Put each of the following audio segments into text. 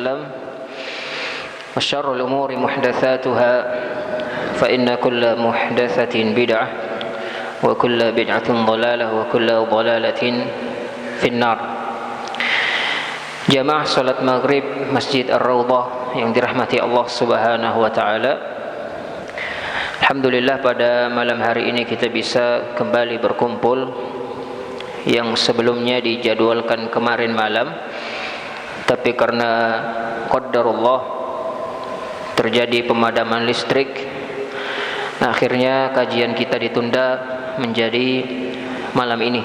وسلم وشر الأمور محدثاتها فإن كل محدثة بدعة وكل بدعة ضلالة وكل ضلالة في النار. Jamaah salat maghrib Masjid Ar-Raudhah yang dirahmati Allah Subhanahu wa taala. Alhamdulillah pada malam hari ini kita bisa kembali berkumpul yang sebelumnya dijadwalkan kemarin malam, tapi karena qadarullah terjadi pemadaman listrik, akhirnya kajian kita ditunda menjadi malam ini.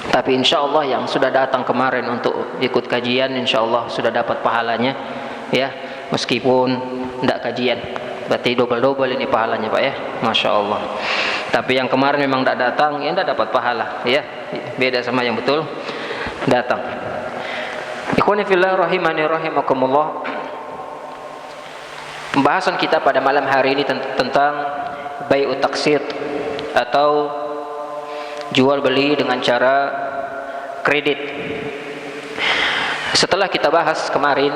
Tapi insya Allah yang sudah datang kemarin untuk ikut kajian insya Allah sudah dapat pahalanya, ya, meskipun tidak kajian. Berarti double ini pahalanya Pak, ya, Masya Allah. Tapi yang kemarin memang tidak datang, ya tidak dapat pahala, ya, beda sama yang betul datang. Ikhwani fillah rahimani rahimakumullah. Pembahasan kita pada malam hari ini tentang bai'ut taqsid atau jual beli dengan cara kredit. Setelah kita bahas kemarin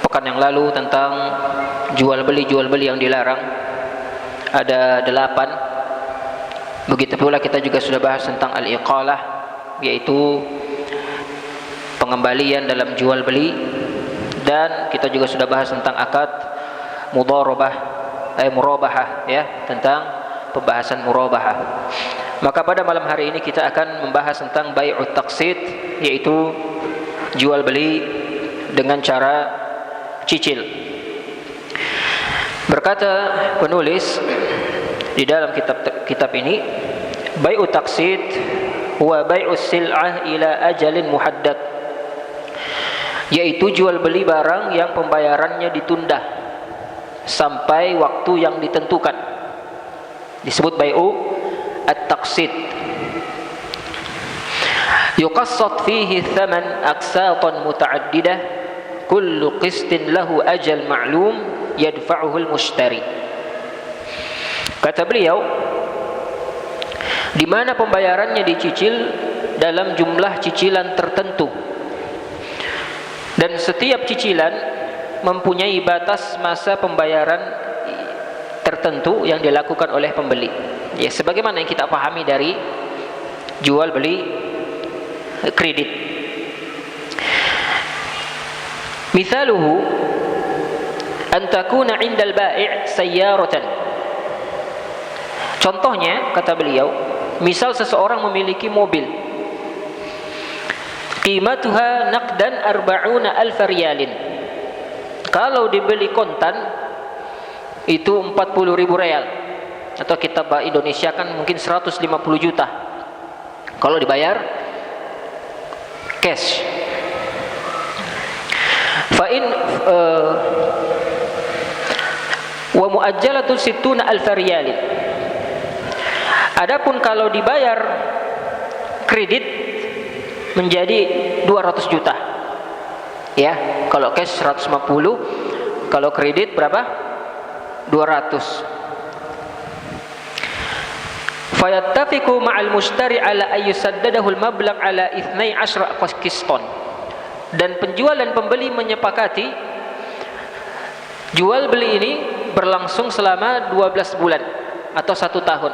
pekan yang lalu tentang jual beli yang dilarang, ada 8. Begitu pula kita juga sudah bahas tentang al-iqalah, yaitu pengembalian dalam jual beli, dan kita juga sudah bahas tentang akad murabahah, ya, tentang pembahasan murabahah. Maka pada malam hari ini kita akan membahas tentang bai'ut taqsid, yaitu jual beli dengan cara cicil. Berkata penulis di dalam kitab ini, bai'ut taqsid huwa bai'us sil'ah ila ajalin muhaddad, yaitu jual beli barang yang pembayarannya ditunda sampai waktu yang ditentukan, disebut bai'u at-taqsid. Yuqassat fihi thaman aqsatan muta'addidah, kullu qistin lahu ajal ma'lum yadfa'uhu al-mushtari. Kata beliau, di mana pembayarannya dicicil dalam jumlah cicilan tertentu, dan setiap cicilan mempunyai batas masa pembayaran tertentu yang dilakukan oleh pembeli. Ya, sebagaimana yang kita pahami dari jual beli kredit. Mithaluhu an takuna 'inda al-bai' sayyaratan. Contohnya, kata beliau, misal seseorang memiliki mobil, qimatuha naqdan 40,000 riyalin. Kalau dibeli kontan itu 40.000 real, atau kita Indonesia kan mungkin 150 juta kalau dibayar cash. Fa in wa muajjalatu 60,000 riyalin. Adapun kalau dibayar kredit menjadi 200 juta. Ya, kalau cash 150, kalau kredit berapa? 200. Fayattafiqu ma'al mushtari ala ayyusaddadahu al-mablagh ala 12 qistan. Dan penjual dan pembeli menyepakati jual beli ini berlangsung selama 12 bulan atau 1 tahun.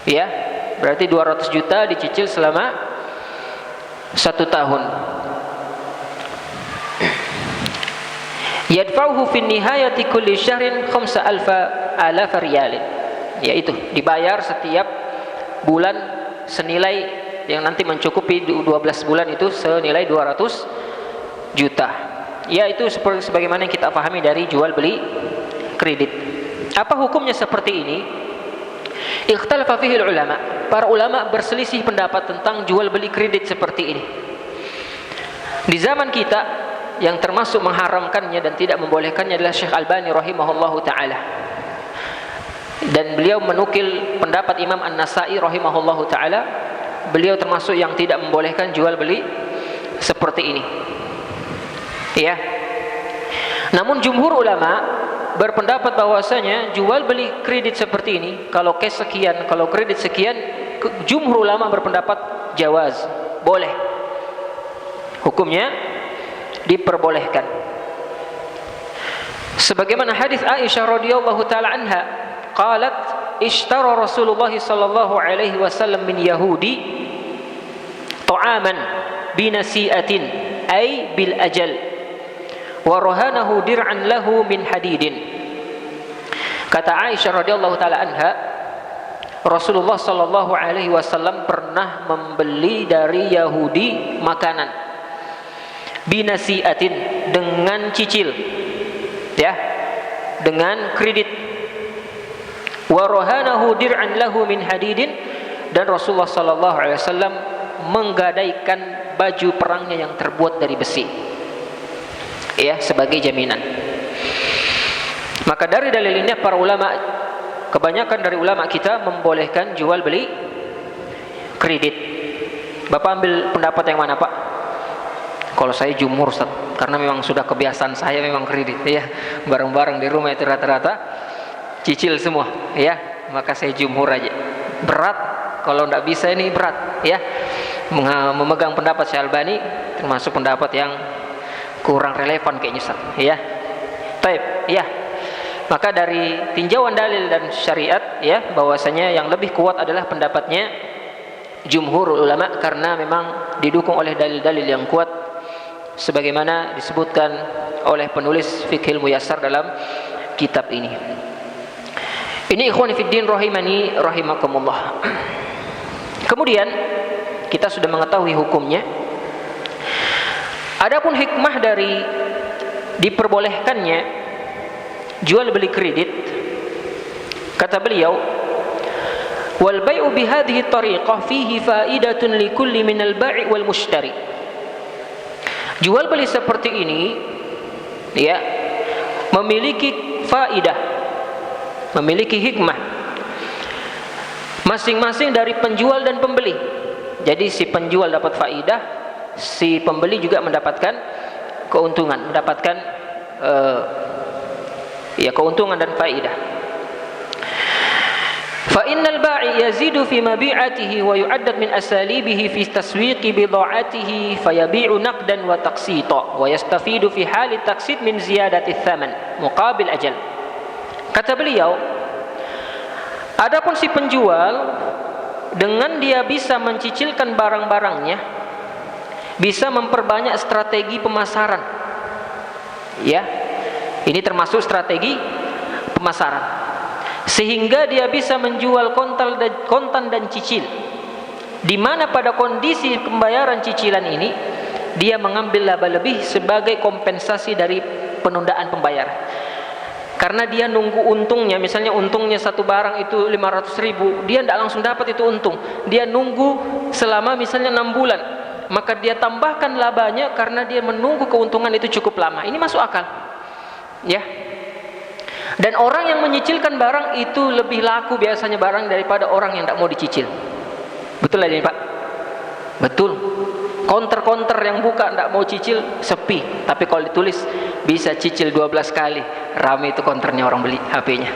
Ya, berarti 200 juta dicicil selama 1 tahun. Yadfa'uhu fi nihayati kulli syahrin 5,000 riyalin, yaitu dibayar setiap bulan senilai yang nanti mencukupi 12 bulan itu senilai 200 juta. Ya, itu sebagaimana yang kita pahami dari jual beli kredit. Apa hukumnya seperti ini? Ikhtalafa fihi ulama. Para ulama berselisih pendapat tentang jual beli kredit seperti ini. Di zaman kita yang termasuk mengharamkannya dan tidak membolehkannya adalah Syekh Albani rahimahullahu taala. Dan beliau menukil pendapat Imam An-Nasa'i rahimahullahu taala. Beliau termasuk yang tidak membolehkan jual beli seperti ini. Ya. Namun jumhur ulama berpendapat bahwasanya jual beli kredit seperti ini, kalau cash sekian, kalau kredit sekian, jumhur ulama berpendapat jawaz, boleh. Hukumnya diperbolehkan. Sebagaimana hadis Aisyah radhiyallahu taala anha, qalat ishtara Rasulullah sallallahu alaihi wasallam min Yahudi ta'aman binasi'atin ay bil ajal wa rahanahu dir'an lahu min hadidin. Kata Aisyah radhiyallahu taala anha, Rasulullah sallallahu alaihi wasallam pernah membeli dari Yahudi makanan binasi'atin, dengan cicil, ya, dengan kredit. Wa rahanahu dir'an lahu min hadidin, dan Rasulullah sallallahu alaihi wasallam menggadaikan baju perangnya yang terbuat dari besi, ya, sebagai jaminan. Maka dari dalil ini para ulama, kebanyakan dari ulama kita membolehkan jual beli kredit. Bapak ambil pendapat yang mana, Pak? Kalau saya jumhur, Ustaz, karena memang sudah kebiasaan saya memang kredit, ya. Barang-barang di rumah itu rata-rata cicil semua, ya. Maka saya jumhur aja. Berat, kalau tidak bisa ini berat, ya. Memegang pendapat Syalbani termasuk pendapat yang kurang relevan kayaknya, Ustaz, ya. Taib, ya. Maka dari tinjauan dalil dan syariat, ya, bahwasanya yang lebih kuat adalah pendapatnya jumhur ulama, karena memang didukung oleh dalil-dalil yang kuat sebagaimana disebutkan oleh penulis Fiqhul Muyassar dalam kitab ini. Ini ikhwani fiddin rahimani rahimakumullah. Kemudian kita sudah mengetahui hukumnya. Adapun hikmah dari diperbolehkannya jual beli kredit, kata beliau, wal bai'u bi hadhihi tariqah fihi fa'idatun li kulli min al-bai' wal mushtari. Jual beli seperti ini, ya, memiliki faidah, memiliki hikmah masing-masing dari penjual dan pembeli. Jadi si penjual dapat faidah, si pembeli juga mendapatkan keuntungan, mendapatkan ya, keuntungan dan faidah. Fa innal ba'i yazidu fi mabi'atihi wa yu'addad min asalibihi fi taswiqi bidha'atihi fayabi'u naqdan wa taqsita wa yastafidu fi hali taqsid min ziyadati thaman muqabil ajal. Kata beliau, adapun si penjual dengan dia bisa mencicilkan barang-barangnya, bisa memperbanyak strategi pemasaran, ya. Ini termasuk strategi pemasaran, sehingga dia bisa menjual kontan dan cicil, di mana pada kondisi pembayaran cicilan ini dia mengambil laba lebih sebagai kompensasi dari penundaan pembayaran. Karena dia nunggu untungnya, misalnya untungnya satu barang itu 500.000, dia tidak langsung dapat itu untung, dia nunggu selama misalnya 6 bulan, maka dia tambahkan labanya karena dia menunggu keuntungan itu cukup lama. Ini masuk akal, ya. Dan orang yang menyicilkan barang itu lebih laku biasanya barang daripada orang yang tidak mau dicicil. Betul lah ini, Pak? Betul. Konter-konter yang buka tidak mau cicil sepi, tapi kalau ditulis bisa cicil 12 kali, ramai itu konternya orang beli HP-nya,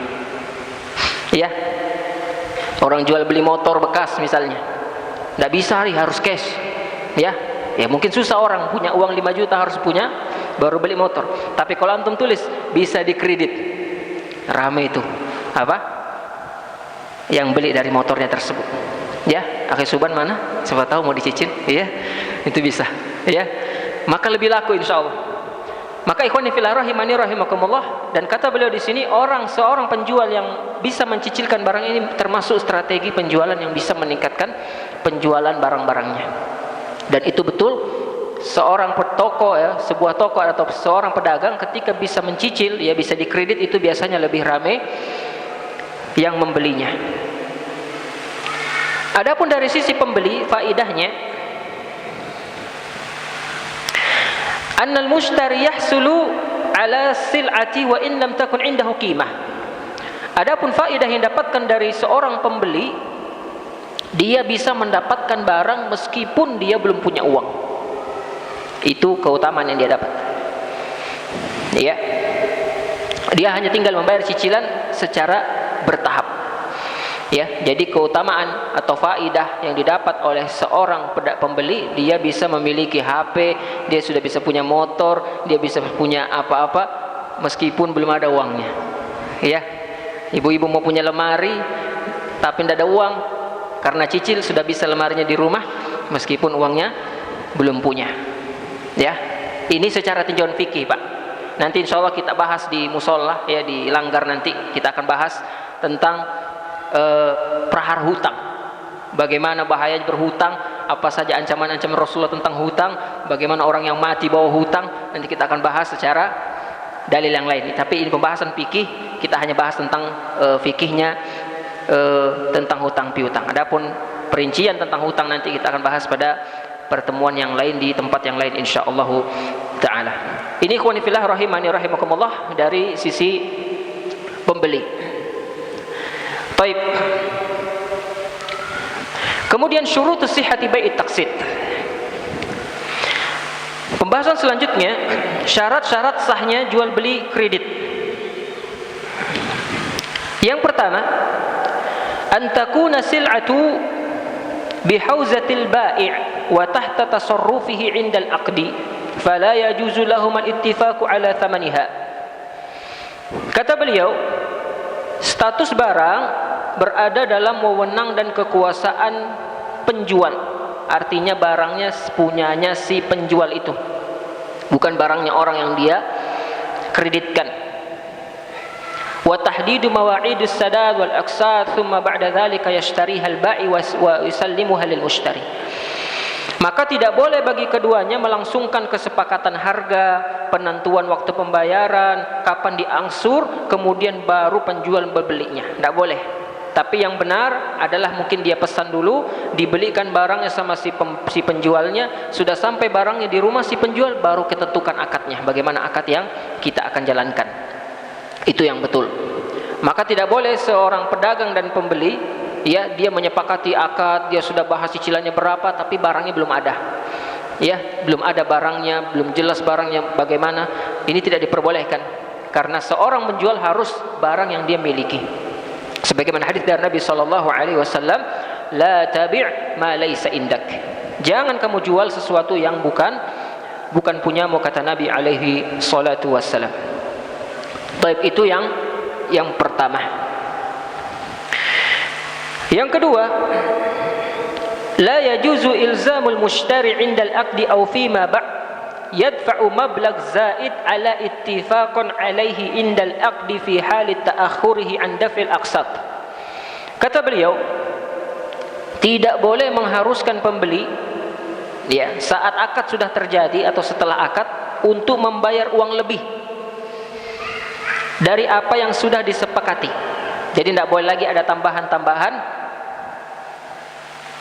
ya. Orang jual beli motor bekas misalnya, tidak bisa harus cash, ya. Ya mungkin susah orang punya uang 5 juta harus punya baru beli motor, tapi kalau antum tulis bisa dikredit, ramai itu apa yang beli dari motornya tersebut, ya. Akhir Suban mana? Siapa tahu mau dicicil, ya. Itu bisa, ya. Maka lebih laku insyaallah. Maka ikhwani fillah rahimani rahimakumullah, dan kata beliau di sini, seorang penjual yang bisa mencicilkan barang ini termasuk strategi penjualan yang bisa meningkatkan penjualan barang-barangnya. Dan itu betul, seorang toko, ya, sebuah toko atau seorang pedagang ketika bisa mencicil, ya, bisa dikredit, itu biasanya lebih ramai yang membelinya. Adapun dari sisi pembeli, faidahnya annal mushtari yahsulu ala sil'ati wa in lam takun indahu qimah. Adapun faidah yang dapatkan dari seorang pembeli, dia bisa mendapatkan barang meskipun dia belum punya uang. Itu keutamaan yang dia dapat, ya. Dia hanya tinggal membayar cicilan secara bertahap. Ya, jadi keutamaan atau faidah yang didapat oleh seorang pembeli, dia bisa memiliki HP, dia sudah bisa punya motor, dia bisa punya apa-apa meskipun belum ada uangnya. Ya, ibu-ibu mau punya lemari tapi tidak ada uang, karena cicil sudah bisa lemarinya di rumah meskipun uangnya belum punya. Ya, ini secara tinjauan fikih, Pak. Nanti insya Allah kita bahas di musola, ya, di Langgar nanti kita akan bahas tentang prahar hutang, bagaimana bahaya berhutang, apa saja ancaman-ancaman Rasulullah tentang hutang, bagaimana orang yang mati bawa hutang. Nanti kita akan bahas secara dalil yang lain. Tapi ini pembahasan fikih, kita hanya bahas tentang fikihnya tentang hutang piutang. Adapun perincian tentang hutang nanti kita akan bahas pada pertemuan yang lain di tempat yang lain insyaallah taala. Ini ikhwani fillah rahimani rahimakumullah dari sisi pembeli. Baik. Kemudian syurut sihhati bai'it taqsid. Pembahasan selanjutnya, syarat-syarat sahnya jual beli kredit. Yang pertama, an takuna sil'atu bihauzatil bai' wa tahta tasarrufihi 'inda al-'aqdi, fala yajuzu lahum al-ittifaqu 'ala thamaniha. Kata beliau, status barang berada dalam wewenang dan kekuasaan penjual. Artinya barangnya punyanya si penjual itu, bukan barangnya orang yang dia kreditkan. Wa tahdidu mawa'idus sadad wal aqsad thumma ba'da dhalika yashtariha al-ba'i wa yusallimuha lil mushtari. Maka tidak boleh bagi keduanya melangsungkan kesepakatan harga, penentuan waktu pembayaran, kapan diangsur, kemudian baru penjual membelinya. Tidak boleh. Tapi yang benar adalah mungkin dia pesan dulu, dibelikan barangnya sama si penjualnya, sudah sampai barangnya di rumah si penjual, baru kita tentukan akadnya, bagaimana akad yang kita akan jalankan. Itu yang betul. Maka tidak boleh seorang pedagang dan pembeli, ya, dia menyepakati akad, dia sudah bahas cicilannya berapa, tapi barangnya belum ada. Ya, belum ada barangnya, belum jelas barangnya bagaimana. Ini tidak diperbolehkan, karena seorang menjual harus barang yang dia miliki. Sebagaimana hadis dari Nabi SAW, la tabi' ma laysa indak. Jangan kamu jual sesuatu yang bukan punyamu, kata Nabi alaihi salatu wassalam. Baik, itu yang pertama. Yang kedua, la yajuzu ilzamul mushtari 'inda al-'aqdi aw fima yadfa'u mablag zaid ala ittifaqan alaihi indal aqdi fi halit ta'akhurihi an daf'il aqsat. Kata beliau, tidak boleh mengharuskan pembeli, ya, saat akad sudah terjadi atau setelah akad untuk membayar uang lebih dari apa yang sudah disepakati. Jadi tidak boleh lagi ada tambahan-tambahan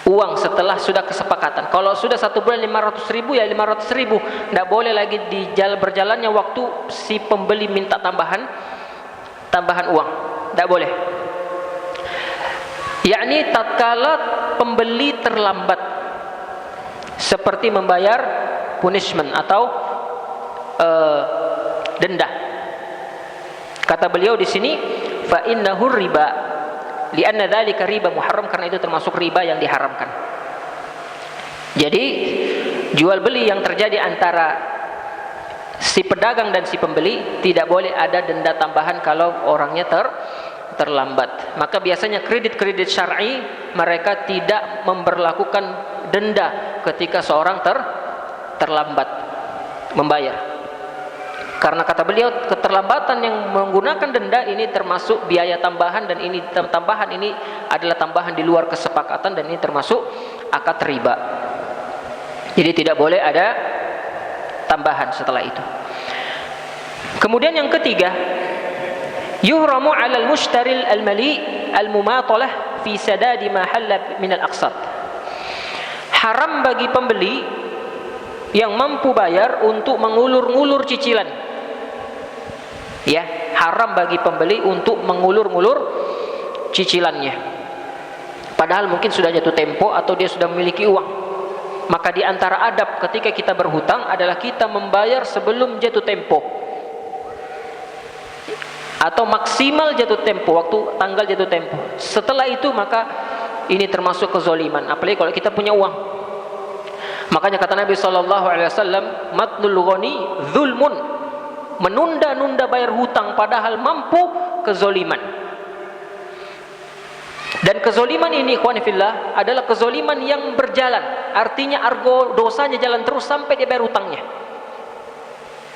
uang setelah sudah kesepakatan. Kalau sudah 1 bulan 500.000, ya 500.000. Tidak boleh lagi berjalannya waktu si pembeli minta tambahan uang. Tidak boleh. Yakni tatkala pembeli terlambat, seperti membayar punishment atau denda. Kata beliau di sini, fa innahu riba. Lianna dzalika riba muharram, karena itu termasuk riba yang diharamkan. Jadi jual beli yang terjadi antara si pedagang dan si pembeli tidak boleh ada denda tambahan kalau orangnya terlambat. Maka biasanya kredit syar'i mereka tidak memberlakukan denda ketika seorang terlambat membayar. Karena kata beliau, keterlambatan yang menggunakan denda ini termasuk biaya tambahan, dan ini tambahan ini adalah tambahan di luar kesepakatan, dan ini termasuk akad riba. Jadi tidak boleh ada tambahan setelah itu. Kemudian yang ketiga, yuhramu 'alal mushtaril al-mali al-mumatalah fi sadadi ma halla min al-aqsat. Haram bagi pembeli yang mampu bayar untuk mengulur-ngulur cicilan. Ya, haram bagi pembeli untuk mengulur-ngulur cicilannya. Padahal mungkin sudah jatuh tempo atau dia sudah memiliki uang. Maka di antara adab ketika kita berhutang adalah kita membayar sebelum jatuh tempo. atau maksimal jatuh tempo, waktu tanggal jatuh tempo. Setelah itu maka ini termasuk kezoliman, apalagi kalau kita punya uang. Makanya kata Nabi SAW, matnul ghani zulmun, menunda-nunda bayar hutang padahal mampu, kezoliman. Dan kezoliman ini ikhwan fillah adalah kezoliman yang berjalan, artinya argo dosanya jalan terus sampai dia bayar hutangnya.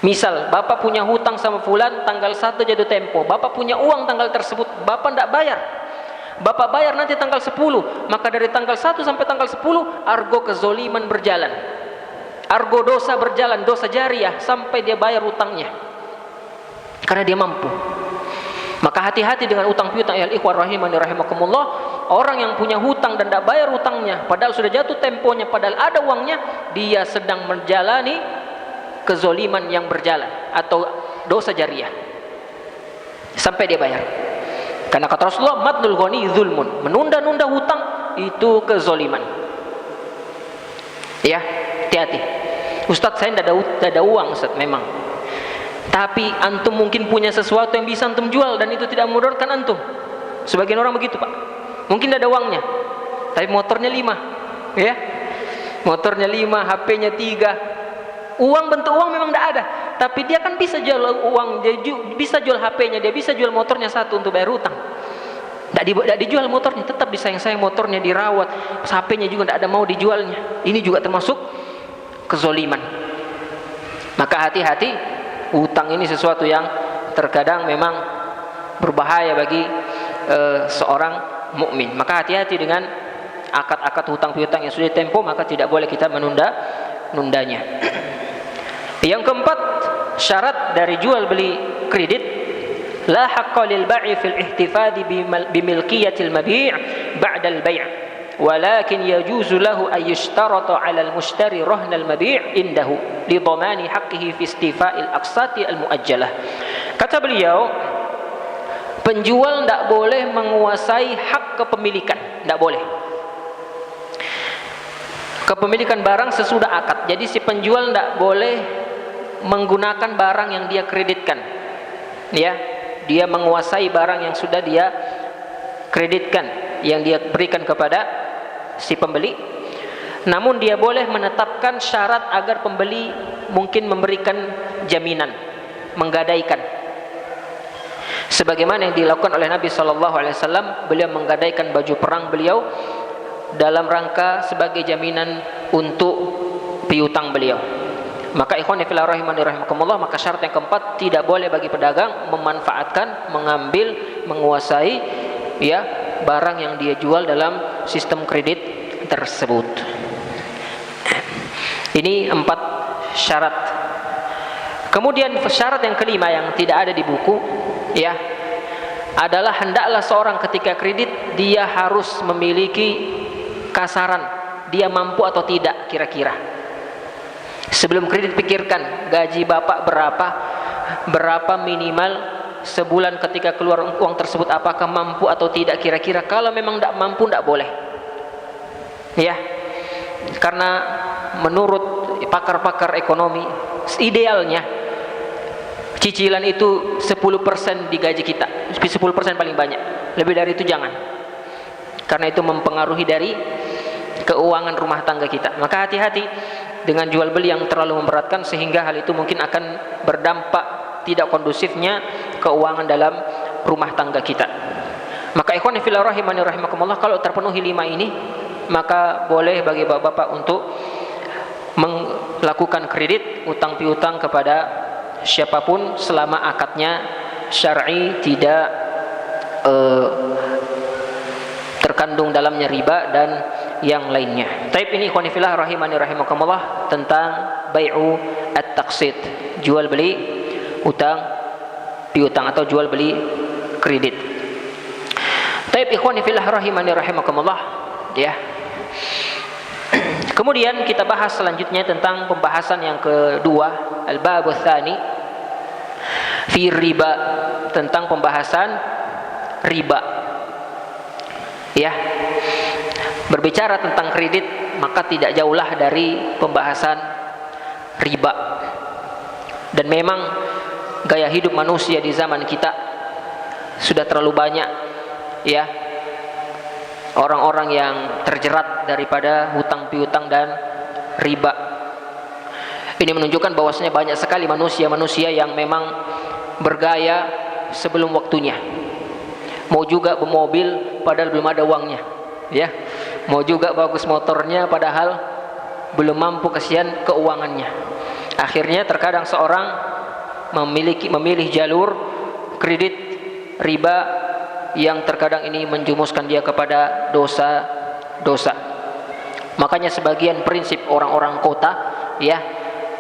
Misal, bapak punya hutang sama fulan, tanggal 1 jatuh tempo, bapak punya uang tanggal tersebut, bapak tidak bayar, bapak bayar nanti tanggal 10, maka dari tanggal 1 sampai tanggal 10, argo kezoliman berjalan, argo dosa berjalan, dosa jariah, sampai dia bayar hutangnya, karena dia mampu. Maka hati-hati dengan utang piutang ya ikhwan rahimani rahimakumullah. Orang yang punya hutang dan tidak bayar hutangnya, padahal sudah jatuh temponya, padahal ada uangnya, dia sedang menjalani kezoliman yang berjalan atau dosa jariah sampai dia bayar. Karena kata Rasulullah, madnul ghani zulmun, menunda-nunda hutang itu kezoliman. Ya, hati-hati. Ustaz, saya tidak ada uang, Ustaz, memang. Tapi antum mungkin punya sesuatu yang bisa antum jual dan itu tidak memudaratkan antum. Sebagian orang begitu, Pak. Mungkin tidak ada uangnya, tapi motornya 5, ya. Motornya 5, HP-nya 3. Uang, bentuk uang memang tidak ada, tapi dia kan bisa jual uang, dia bisa jual HP-nya, dia bisa jual motornya 1 untuk bayar hutang. Tidak dijual motornya, tetap disayang-sayang motornya, dirawat. HP-nya juga tidak ada mau dijualnya. Ini juga termasuk kezoliman. Maka hati-hati, hutang ini sesuatu yang terkadang memang berbahaya bagi seorang mukmin. Maka hati-hati dengan akad-akad hutang piutang yang sudah tempo, maka tidak boleh kita menunda-nundanya. Yang keempat, syarat dari jual beli kredit, la haqqa lil ba'i fil ihtifadhi bimilkiyatil mabi' ba'da al bai', walakin yajuzu lahu ay yushtarata 'ala al mushtari rahna al mabi' indahu li dhamani haqqihi fi istifa'il aqsati al muajjalah. Kata beliau, penjual tidak boleh menguasai hak kepemilikan, tidak boleh. Kepemilikan barang sesudah akad. Jadi si penjual tidak boleh menggunakan barang yang dia kreditkan, ya, dia menguasai barang yang sudah dia kreditkan, yang dia berikan kepada si pembeli. Namun dia boleh menetapkan syarat agar pembeli mungkin memberikan jaminan, menggadaikan, sebagaimana yang dilakukan oleh Nabi SAW. Beliau menggadaikan baju perang beliau dalam rangka sebagai jaminan untuk piutang beliau. Maka ikhwan fillah rahimani rahimakumullah, maka syarat yang keempat, tidak boleh bagi pedagang memanfaatkan, mengambil, menguasai, ya, barang yang dia jual dalam sistem kredit tersebut. Ini 4 syarat. Kemudian syarat yang kelima yang tidak ada di buku, ya, adalah hendaklah seorang ketika kredit dia harus memiliki kasaran, dia mampu atau tidak kira-kira. Sebelum kredit, pikirkan gaji bapak berapa minimal sebulan ketika keluar uang tersebut, apakah mampu atau tidak kira-kira. Kalau memang tidak mampu, tidak boleh, ya, karena menurut pakar-pakar ekonomi idealnya cicilan itu 10% di gaji kita, 10% paling banyak, lebih dari itu jangan, karena itu mempengaruhi dari keuangan rumah tangga kita. Maka hati-hati dengan jual beli yang terlalu memberatkan, sehingga hal itu mungkin akan berdampak tidak kondusifnya keuangan dalam rumah tangga kita. Maka ikhwan fillah rahimani rahimakumullah, kalau terpenuhi 5 ini, maka boleh bagi bapak-bapak untuk melakukan kredit, utang piutang kepada siapapun selama akadnya syar'i, tidak terkandung dalamnya riba dan yang lainnya. Taib, ini ikhwan fillah rahimani rahimakumullah tentang bai'u at-taqsid, jual beli utang piutang atau jual beli kredit. Taib ikhwan fillah rahimani rahimakumullah, ya. Kemudian kita bahas selanjutnya tentang pembahasan yang kedua, al-bab tsani fi riba, tentang pembahasan riba, ya. Berbicara tentang kredit, maka tidak jauhlah dari pembahasan riba. Dan memang gaya hidup manusia di zaman kita Sudah terlalu banyak ya orang-orang yang terjerat daripada hutang piutang dan riba. Ini menunjukkan bahwasanya banyak sekali manusia-manusia yang memang bergaya sebelum waktunya. Mau juga bermobil padahal belum ada uangnya, ya. Mau juga bagus motornya padahal belum mampu, kasihan keuangannya. Akhirnya terkadang seorang memilih jalur kredit riba yang terkadang ini menjumuskan dia kepada dosa-dosa. Makanya sebagian prinsip orang-orang kota, ya,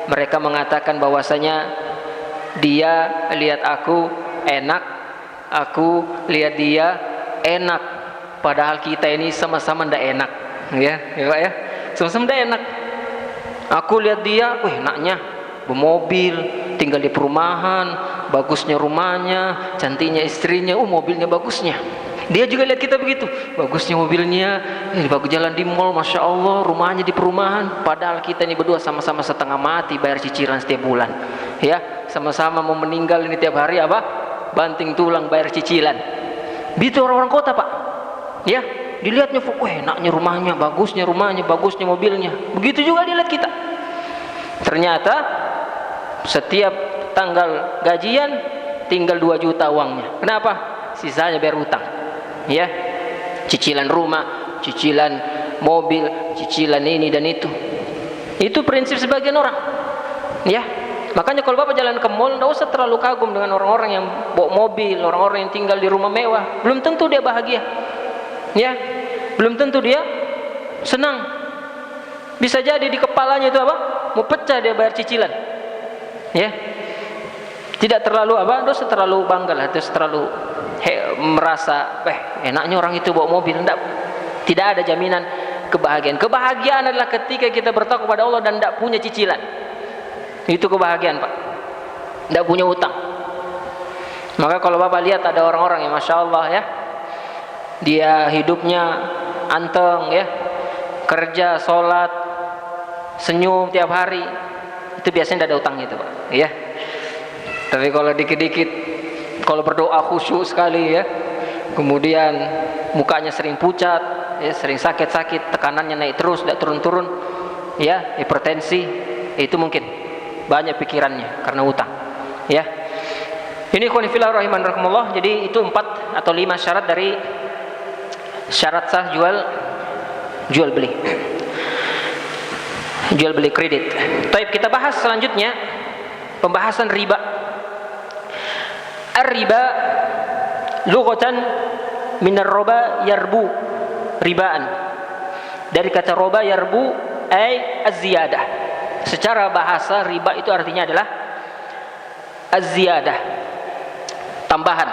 mereka mengatakan bahwasanya dia lihat aku enak, aku lihat dia enak, padahal kita ini sama-sama ndak enak, ya Pak ya, sama-sama ndak enak. Aku lihat dia, wih enaknya bermobil, tinggal di perumahan, bagusnya rumahnya, cantiknya istrinya, mobilnya bagusnya. Dia juga lihat kita begitu, bagusnya mobilnya, ini bagus, jalan di mall, masya Allah, rumahnya di perumahan. Padahal kita ini berdua sama-sama setengah mati bayar cicilan setiap bulan, ya, sama-sama mau meninggal ini tiap hari apa? Banting tulang bayar cicilan. Begitu orang-orang kota Pak, ya, dilihatnya, wah enaknya rumahnya, bagusnya mobilnya. Begitu juga dilihat kita. Ternyata setiap tanggal gajian tinggal 2 juta uangnya. Kenapa? Sisanya bayar utang, ya, cicilan rumah, cicilan mobil, cicilan ini dan itu. Itu prinsip sebagian orang, ya. Makanya kalau Bapak jalan ke mall, tidak usah terlalu kagum dengan orang-orang yang bawa mobil, orang-orang yang tinggal di rumah mewah. Belum tentu dia bahagia, ya, belum tentu dia senang. Bisa jadi di kepalanya itu apa? Mau pecah dia bayar cicilan, ya. Tidak terlalu apa? Dosa terlalu bangga lah, terus terlalu merasa, enaknya orang itu bawa mobil. Tidak ada jaminan kebahagiaan. Kebahagiaan adalah ketika kita bertakwa kepada Allah dan tidak punya cicilan. Itu kebahagiaan Pak, tidak punya utang. Maka kalau Bapak lihat ada orang-orang yang masya Allah, ya, dia hidupnya anteng, ya, kerja, sholat, senyum tiap hari, itu biasanya tidak ada utangnya itu Pak, ya. Tapi kalau dikit-dikit, kalau berdoa khusyuk sekali, ya, kemudian mukanya sering pucat, ya, sering sakit-sakit, tekanannya naik terus, tidak turun-turun, ya, hipertensi, itu mungkin banyak pikirannya karena utang, ya. Ini ikhwan fillah rahimanrakumullah. Jadi itu 4 atau 5 syarat dari syarat sah jual beli kredit. Baik, kita bahas selanjutnya pembahasan riba. Ar-riba lughatan min ar-riba yarbu, ribaan. Dari kata roba yarbu ay az-ziyadah. Secara bahasa riba itu artinya adalah az-ziyadah, tambahan.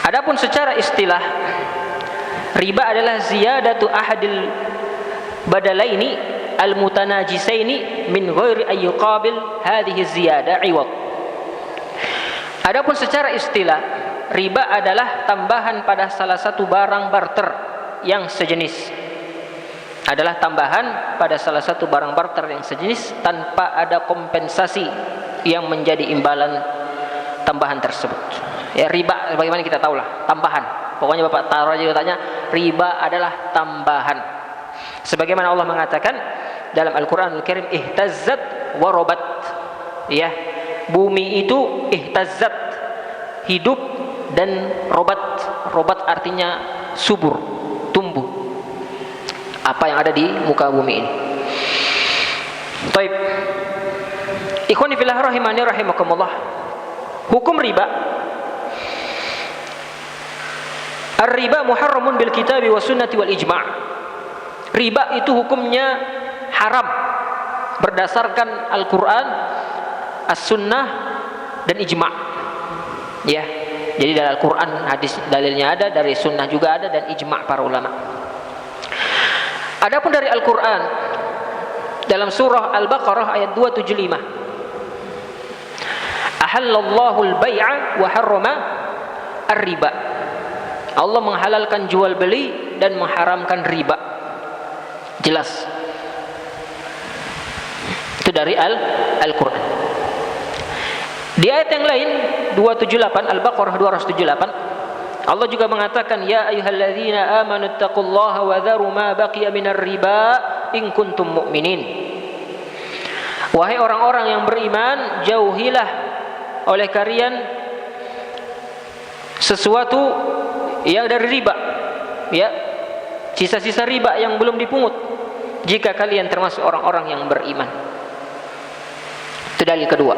Adapun secara istilah, riba adalah ziyadatu ahadil badalaini al-mutanajisaini min ghairi ay yuqabil hadhihi ziyadah iwad. Adapun secara istilah, riba adalah tambahan pada salah satu barang barter yang sejenis. Adalah tambahan pada salah satu barang barter yang sejenis tanpa ada kompensasi yang menjadi imbalan tambahan tersebut. Ya, riba bagaimana kita tahulah, tambahan. Pokoknya Bapak taruh aja tanya, riba adalah tambahan. Sebagaimana Allah mengatakan dalam Al-Qur'anul Karim, ihtazzat wa robat. Ya, bumi itu ihtazzat, hidup, dan robat. Robat artinya subur, tumbuh. Apa yang ada di muka bumi ini. Taib. Ikhwani fillah rahimani rahimakumullah. Hukum riba. Ar-riba muharramun bil kitabi wa sunnati wal ijma'. Riba itu hukumnya haram berdasarkan Al-Qur'an, As-Sunnah, dan ijma'. Ya. Jadi dari Al-Qur'an hadis dalilnya ada, dari sunnah juga ada, dan ijma' para ulama. Adapun dari Al-Quran dalam surah Al-Baqarah ayat 275, ahallallahu al-bay'a wa harrama ar-riba. Allah menghalalkan jual beli dan mengharamkan riba. Jelas. Itu dari Al-Quran. Di ayat yang lain 278 Al-Baqarah 278 Allah juga mengatakan, ya ayyuhalladzina amanu taqullaha wa dharu ma baqiya minar riba in kuntum mu'minin. Wahai orang-orang yang beriman, jauhilah oleh kalian sesuatu yang dari riba, ya, sisa-sisa riba yang belum dipungut, jika kalian termasuk orang-orang yang beriman. Itu dalil kedua,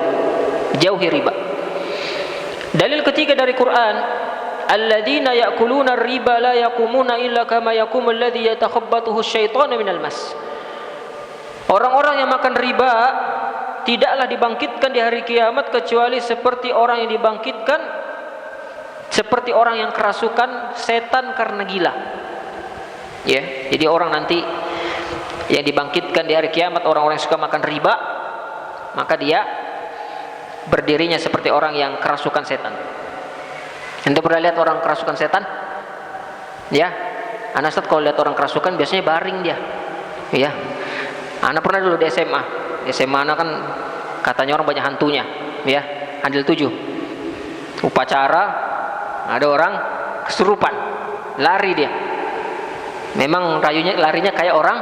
jauhi riba. Dalil ketiga dari Quran, alladzina ya'kuluna riba la yaqumuna illa kama yaqumul ladzi yatakhabbathu asyaitanu minal mas. Orang-orang yang makan riba tidaklah dibangkitkan di hari kiamat kecuali seperti orang yang dibangkitkan seperti orang yang kerasukan setan karena gila. Ya, jadi orang nanti yang dibangkitkan di hari kiamat orang-orang yang suka makan riba, maka dia berdirinya seperti orang yang kerasukan setan. Anda pernah lihat orang kerasukan setan? Ya, anak Ustaz kalau lihat orang kerasukan biasanya baring dia. Ya, anak pernah dulu di SMA. Di SMA anak kan katanya orang banyak hantunya. Ya, Handil 7. Upacara ada orang kesurupan, lari dia. Memang larinya kayak orang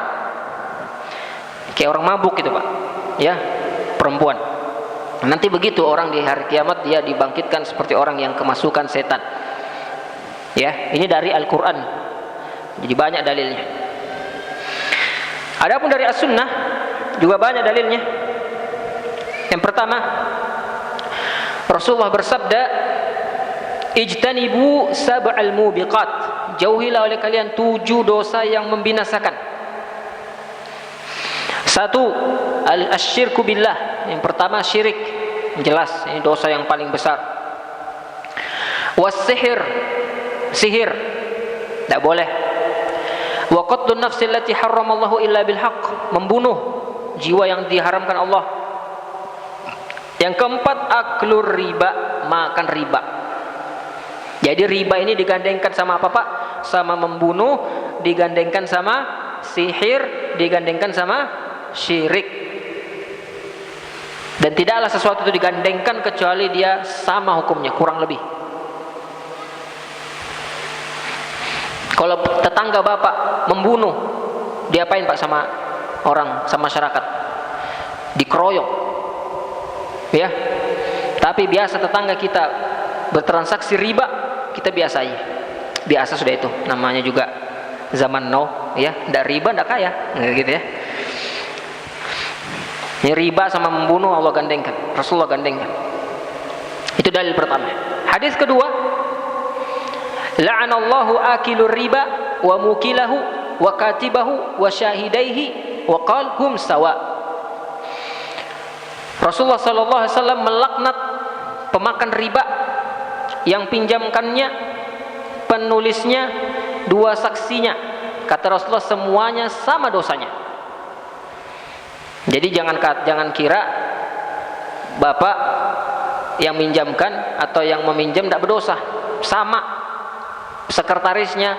mabuk gitu Pak. Ya, perempuan. Nanti begitu orang di hari kiamat dia dibangkitkan seperti orang yang kemasukan setan. Ya, ini dari Al-Qur'an. Jadi banyak dalilnya. Adapun dari As-Sunnah juga banyak dalilnya. Yang pertama, Rasulullah bersabda, "Ijtanibu sab'al mubiqat." Jauhilah oleh kalian 7 dosa yang membinasakan. 1, al-syirku billah. Yang pertama syirik, jelas ini dosa yang paling besar. Was-sihir, sihir, tidak boleh. Wa qatlun nafsi allati harramallahu illa bil haqq, membunuh jiwa yang diharamkan Allah. Yang keempat, aklur riba, makan riba. Jadi riba ini digandengkan sama apa Pak? Sama membunuh, digandengkan sama sihir, digandengkan sama syirik. Dan tidaklah sesuatu itu digandengkan kecuali dia sama hukumnya, kurang lebih. Kalau tetangga Bapak membunuh, diapain Pak sama orang, sama masyarakat? Dikeroyok. Ya. Tapi biasa tetangga kita bertransaksi riba, kita biasa aja. Biasa sudah itu. Namanya juga zaman now, ya. Ndak riba ndak kaya, gitu ya. Ini riba sama membunuh Allah gandengkan, Rasulullah gandengkan. Itu dalil pertama. Hadis kedua, la'anallahu akilur riba wa mukilahu wa katibahu wa syahidaihi wa qal hum sawa. Rasulullah sallallahu alaihi wasallam melaknat pemakan riba, yang pinjamkannya, penulisnya, 2 saksinya. Kata Rasulullah semuanya sama dosanya. Jadi jangan kira Bapak yang minjamkan atau yang meminjam tidak berdosa. Sama. Sekretarisnya,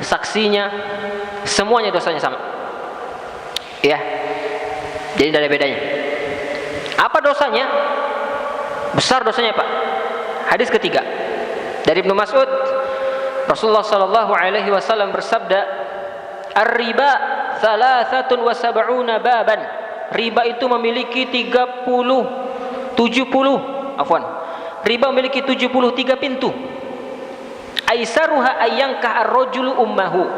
saksinya, semuanya dosanya sama. Ya. Jadi tidak ada bedanya. Apa dosanya? Besar dosanya Pak. Hadis ketiga dari Ibnu Mas'ud, Rasulullah sallallahu alaihi wasallam bersabda, "Ar-riba 73 baban." Riba itu memiliki 70. Riba memiliki 73 pintu. Aisaruha ayyangkah ar-rajulu ummahu.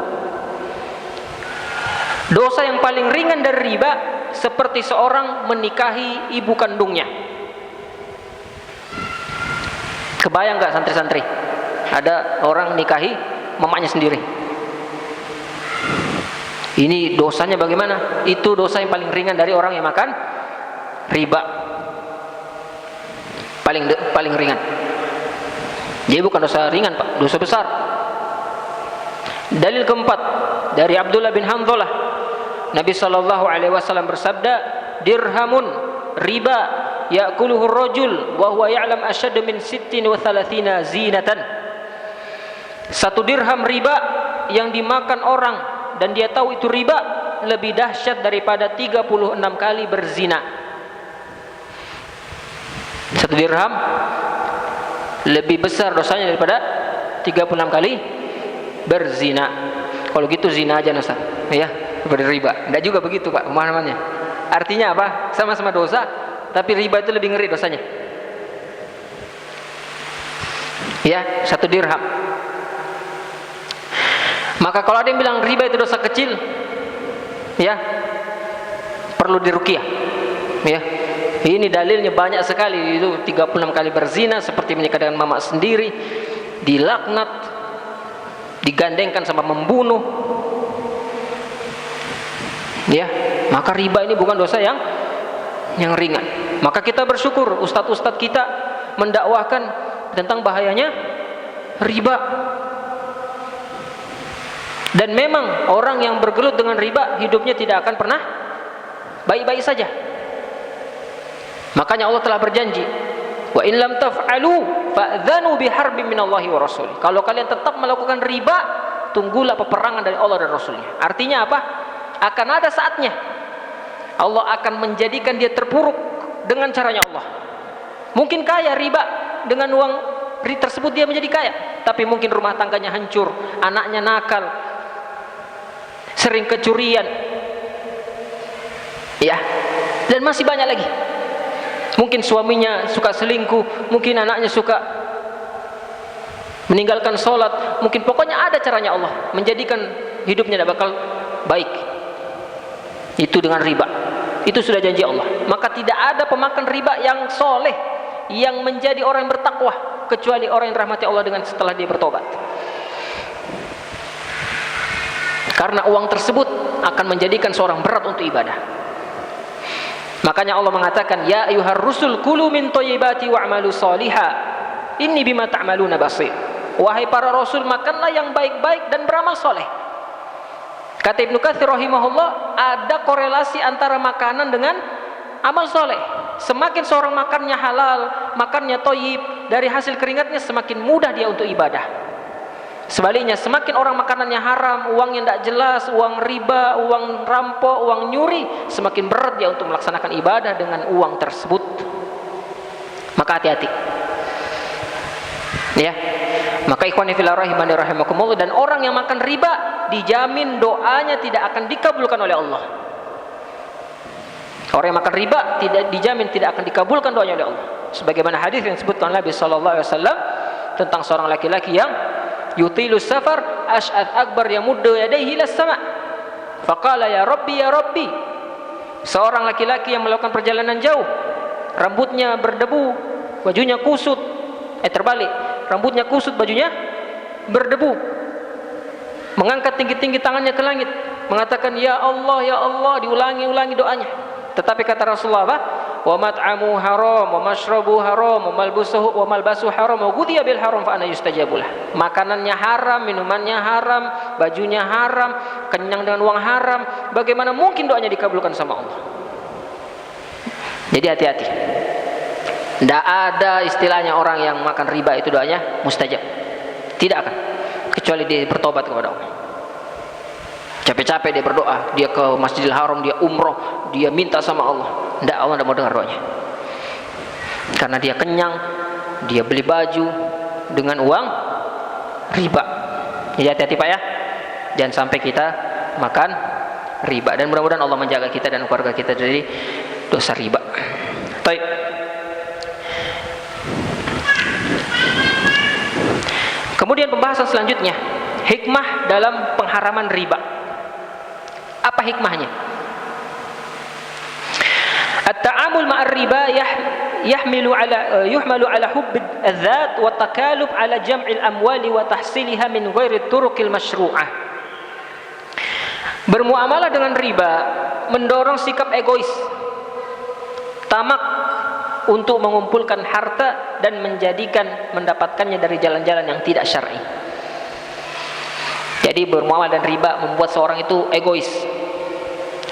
Dosa yang paling ringan dari riba seperti seorang menikahi ibu kandungnya. Kebayang enggak santri-santri? Ada orang nikahi mamanya sendiri. Ini dosanya bagaimana? Itu dosa yang paling ringan dari orang yang makan riba. Paling ringan. Jadi bukan dosa ringan Pak, dosa besar. Dalil keempat dari Abdullah bin Hanzalah, Nabi sallallahu alaihi wasallam bersabda, "Dirhamun riba ya'kuluhu ar-rajul wa huwa ya'lam ashadda min 36 zinatan." 1 dirham riba yang dimakan orang dan dia tahu itu riba lebih dahsyat daripada 36 kali berzina. 1 dirham lebih besar dosanya daripada 36 kali berzina. Kalau gitu zina aja Ustaz, ya, daripada riba. Enggak juga begitu Pak pemahamannya. Artinya apa? Sama-sama dosa, tapi riba itu lebih ngeri dosanya. Ya, 1 dirham. Maka kalau ada yang bilang riba itu dosa kecil, ya, perlu diruqyah. Ya. Ini dalilnya banyak sekali, itu 36 kali berzina, seperti menikah dengan mama sendiri, dilaknat, digandengkan sama membunuh. Ya, maka riba ini bukan dosa yang ringan. Maka kita bersyukur ustadz-ustadz kita mendakwahkan tentang bahayanya riba. Dan memang orang yang bergelut dengan riba hidupnya tidak akan pernah baik-baik saja. Makanya Allah telah berjanji, wa in lam taf'alu fa'dzanu biharbin minallahi wa rasul. Kalau kalian tetap melakukan riba, tunggulah peperangan dari Allah dan Rasulnya. Artinya apa? Akan ada saatnya Allah akan menjadikan dia terpuruk dengan caranya Allah. Mungkin kaya riba, dengan uang tersebut dia menjadi kaya, tapi mungkin rumah tangganya hancur, anaknya nakal, sering kecurian, ya, dan masih banyak lagi. Mungkin suaminya suka selingkuh, mungkin anaknya suka meninggalkan sholat, mungkin pokoknya ada caranya Allah menjadikan hidupnya tidak bakal baik. Itu dengan riba. Itu sudah janji Allah. Maka tidak ada pemakan riba yang soleh, yang menjadi orang yang bertakwa, kecuali orang yang dirahmati Allah dengan setelah dia bertobat. Karena uang tersebut akan menjadikan seorang berat untuk ibadah. Makanya Allah mengatakan, ya ayyuhar rusul kulu min thayyibati wa'malu shaliha inni bima ta'maluna basir. Wahai para rasul, makanlah yang baik-baik dan beramal soleh. Kata Ibnu Katsir rahimahullah, ada korelasi antara makanan dengan amal soleh. Semakin seorang makannya halal, makannya thayyib, dari hasil keringatnya semakin mudah dia untuk ibadah. Sebaliknya, semakin orang makanannya haram, uang yang tidak jelas, uang riba, uang rampok, uang nyuri, semakin berat dia untuk melaksanakan ibadah dengan uang tersebut. Maka hati-hati. Ya. Maka ikhwani fillah rahimani rahimakumullah, dan orang yang makan riba dijamin doanya tidak akan dikabulkan oleh Allah. Orang yang makan riba tidak dijamin tidak akan dikabulkan doanya oleh Allah. Sebagaimana hadis yang disebutkan Nabi sallallahu alaihi wasallam tentang seorang laki-laki yang yutilu safar ash'ath akbar yamuddu yadayhi ila sama' faqala ya rabbi, seorang laki-laki yang melakukan perjalanan jauh, rambutnya berdebu, bajunya kusut, terbalik, rambutnya kusut, bajunya berdebu, mengangkat tinggi-tinggi tangannya ke langit, mengatakan ya Allah, diulangi-ulangi doanya. Tetapi kata Rasulullah apa? Wa mat'amu haram, wa mashrabu haram, wa malbasuhu haram, wa ghudhiya bil haram fa ana yustajabulah. Makanannya haram, minumannya haram, bajunya haram, kenyang dengan uang haram, bagaimana mungkin doanya dikabulkan sama Allah? Jadi hati-hati. Tidak ada istilahnya orang yang makan riba itu doanya mustajab. Tidak akan, kecuali dia bertobat kepada Allah. Capek-capek dia berdoa, dia ke Masjidil Haram, dia umroh, dia minta sama Allah. Tidak, Allah tidak mau dengar doanya. Karena dia kenyang, dia beli baju dengan uang riba. Jadi hati-hati Pak ya, jangan sampai kita makan riba. Dan mudah-mudahan Allah menjaga kita dan keluarga kita dari dosa riba. Baik. Kemudian pembahasan selanjutnya, hikmah dalam pengharaman riba. Apa hikmahnya? At-ta'amul ma'ar riba yuhmalu ala hubbi adzat wa takalub ala jam'il amwali wa tahsiliha min ghairi turuqil masyru'ah. Bermuamalah dengan riba mendorong sikap egois, tamak untuk mengumpulkan harta dan mendapatkannya dari jalan-jalan yang tidak syar'i. Jadi bermuamalah dan riba membuat seorang itu egois,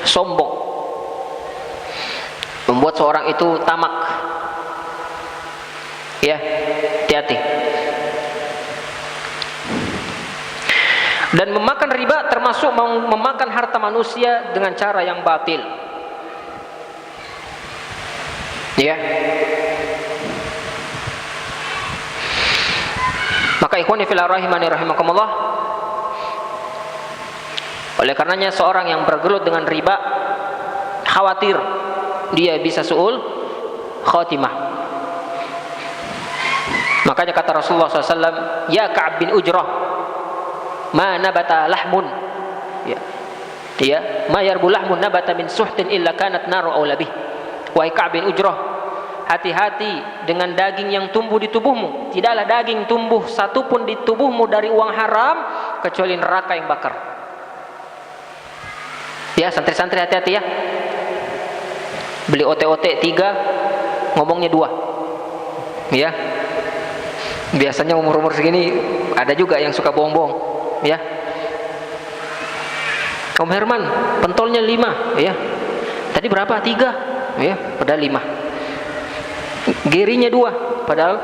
sombong, membuat seorang itu tamak. Ya, hati-hati. Dan memakan riba termasuk memakan harta manusia dengan cara yang batil. Ya. Maka ikhwani fillah rahimani rahimakumullah, oleh karenanya seorang yang bergelut dengan riba khawatir dia bisa su'ul khatimah. Makanya kata Rasulullah SAW, ya Ka'ab bin Ujrah, ma nabata lahmun, ya ma yarbu lahmun nabata min suhtin illa kanat naru aulabih. Wahai Ka'ab bin Ujrah, hati-hati dengan daging yang tumbuh di tubuhmu. Tidaklah daging tumbuh satupun di tubuhmu dari uang haram kecuali neraka yang bakar. Ya, santri-santri hati-hati ya. Beli ote-ote 3, ngomongnya 2. Ya. Biasanya umur-umur segini ada juga yang suka bohong-bohong, ya. Om Herman, pentolnya 5, ya. Tadi berapa? 3, ya, padahal 5. Gerinya 2, padahal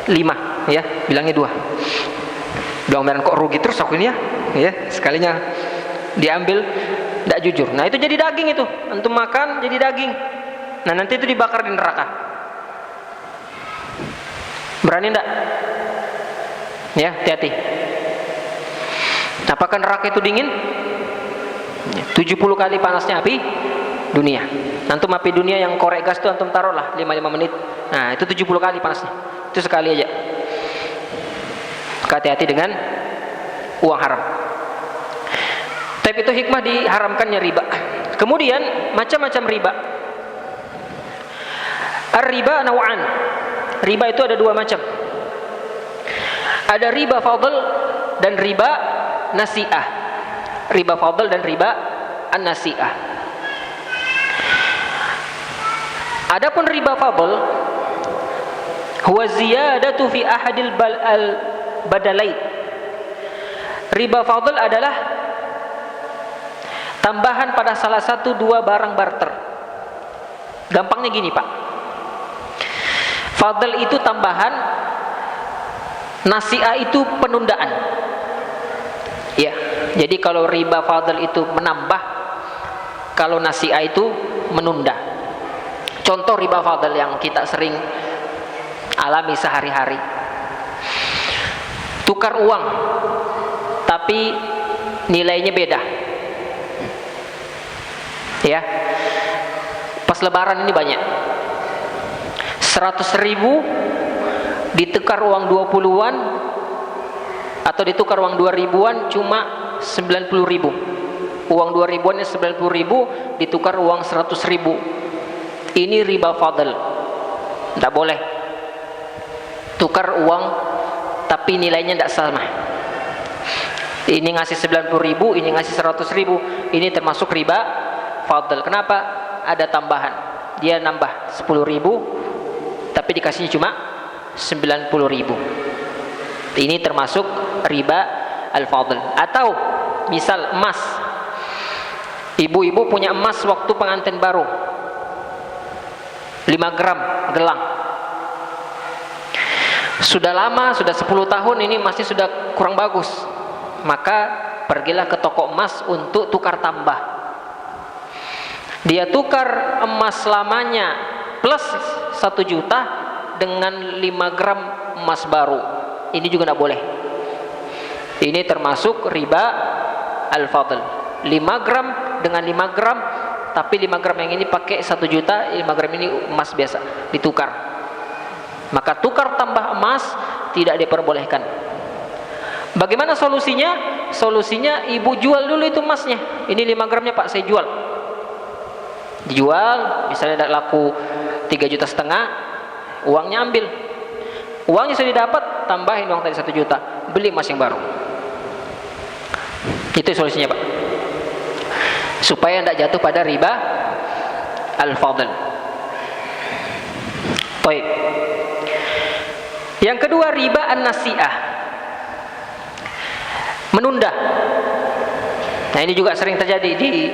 5, ya, bilangnya 2. Bilang Om Herman, kok rugi terus aku ini ya, sekalinya diambil, tidak jujur. Nah itu jadi daging itu, antum makan jadi daging. Nah nanti itu dibakar di neraka. Berani enggak? Ya, hati-hati. Apakah neraka itu dingin? 70 kali panasnya api dunia. Antum api dunia yang korek gas itu antum taruhlah 5 menit. Nah itu 70 kali panasnya. Itu sekali aja. Hati-hati dengan uang haram. Tapi itu hikmah diharamkannya riba. Kemudian macam-macam riba. Ar-riba naw'an. Riba itu ada 2 macam. Ada riba fadl dan riba nasi'ah. Riba fadl dan riba an-nasi'ah. Adapun riba fadl huwa ziyadatu fi ahadil badalain. Riba fadl adalah tambahan pada salah satu 2 barang barter. Gampangnya gini Pak, fadl itu tambahan, nasi'ah itu penundaan. Ya, jadi kalau riba fadl itu menambah, kalau nasi'ah itu menunda. Contoh riba fadl yang kita sering alami sehari-hari, tukar uang tapi nilainya beda. Ya, pas lebaran ini banyak 100.000 ditukar uang 20-an atau ditukar uang 2.000-an cuma 90.000. Uang 2.000-an 90.000 ditukar uang 100.000. Ini riba fadl. Tidak boleh tukar uang tapi nilainya tidak sama. Ini ngasih 90.000, ini ngasih 100.000. Ini termasuk riba fadl. Kenapa? Ada tambahan. Dia nambah 10.000 tapi dikasihnya cuma 90.000. Ini termasuk riba al-fadl. Atau misal emas. Ibu-ibu punya emas waktu pengantin baru 5 gram gelang. Sudah lama, sudah 10 tahun ini masih sudah kurang bagus. Maka pergilah ke toko emas untuk tukar tambah. Dia tukar emas lamanya plus 1 juta dengan 5 gram emas baru. Ini juga tidak boleh. Ini termasuk riba al-fadl. 5 gram dengan 5 gram, tapi 5 gram yang ini pakai 1 juta, 5 gram ini emas biasa, ditukar. Maka tukar tambah emas tidak diperbolehkan. Bagaimana solusinya? Solusinya ibu jual dulu itu emasnya. Ini 5 gramnya Pak, saya jual. Dijual, misalnya tidak laku 3,5 juta, uangnya ambil. Uangnya sudah dapat, tambahin uang tadi 1 juta, beli emas yang baru. Itu solusinya Pak, supaya tidak jatuh pada riba al-fadl. Baik. Yang kedua riba an-nasi'ah, menunda. Nah ini juga sering terjadi di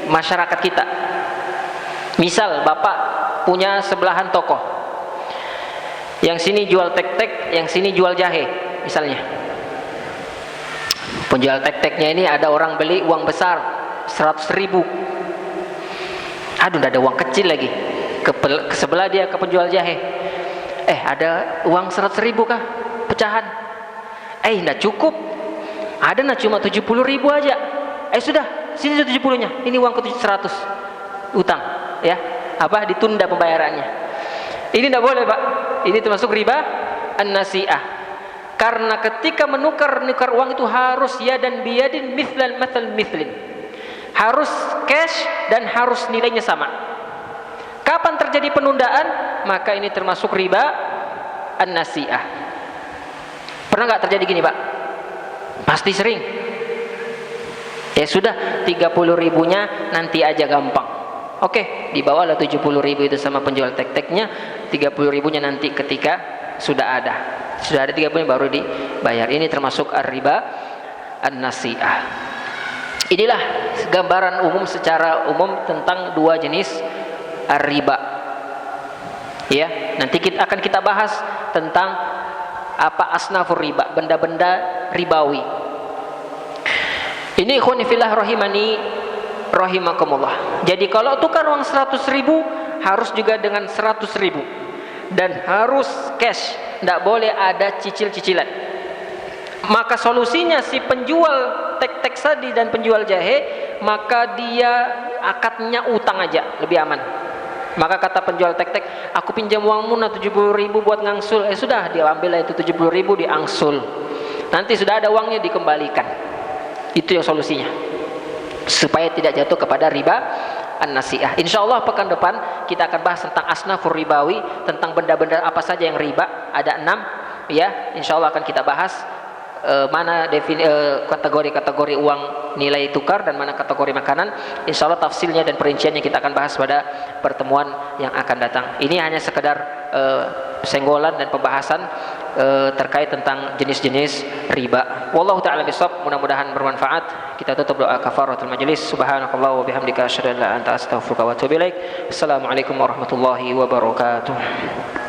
masyarakat kita. Misal bapak punya sebelahan toko, yang sini jual tek-tek, yang sini jual jahe misalnya. Penjual tek-teknya ini ada orang beli uang besar 100.000. Aduh, tidak ada uang kecil lagi. Ke sebelah dia ke penjual jahe, ada uang 100.000 kah? pecahan. Nggak cukup. Ada cuma 70.000 aja. Sudah, sini 70-nya. Ini uang ke 100 utang, ya. Ditunda pembayarannya. Ini tidak boleh, Pak. Ini termasuk riba an-nasi'ah. Karena ketika menukar uang itu harus yadan biyadin mithlan mathal mithlin. Harus cash dan harus nilainya sama. Kapan terjadi penundaan? Maka ini termasuk riba an-nasi'ah. Pernah nggak terjadi gini, Pak? Pasti sering. Ya sudah, 30.000-nya nanti aja gampang. Oke, dibawalah 70.000 itu sama penjual tek-teknya, 30.000-nya nanti ketika sudah ada 30.000 baru dibayar. Ini termasuk riba an-nasi'ah. Inilah gambaran umum secara umum tentang dua jenis riba. Ya, nanti akan kita bahas tentang apa asnafur riba, benda-benda ribawi. Ini ikhwani fillah rahimani rahimakumullah. Jadi kalau tukar uang 100.000 harus juga dengan 100.000 dan harus cash, tidak boleh ada cicil-cicilan. Maka solusinya si penjual tek-tek tadi dan penjual jahe, maka dia akadnya utang aja, lebih aman. Maka kata penjual tek-tek, aku pinjam uangmu 70.000 buat ngangsul. Sudah, dia ambil itu 70.000 diangsul. Nanti sudah ada uangnya dikembalikan. Itu yang solusinya. Supaya tidak jatuh kepada riba an-nasi'ah. Insyaallah pekan depan kita akan bahas tentang asnafur ribawi, tentang benda-benda apa saja yang riba. Ada 6, ya. Insyaallah akan kita bahas mana kategori-kategori uang nilai tukar dan mana kategori makanan. Insyaallah tafsilnya dan perinciannya kita akan bahas pada pertemuan yang akan datang. Ini hanya sekedar senggolan dan pembahasan terkait tentang jenis-jenis riba. Wallahu ta'ala bishawab. Mudah-mudahan bermanfaat. Kita tutup doa kafaratul majlis. Subhanakallah wa bihamdika asyhadu an la ilaha illa anta astaghfiruka wa atubu ilaik. Assalamualaikum warahmatullahi wabarakatuh.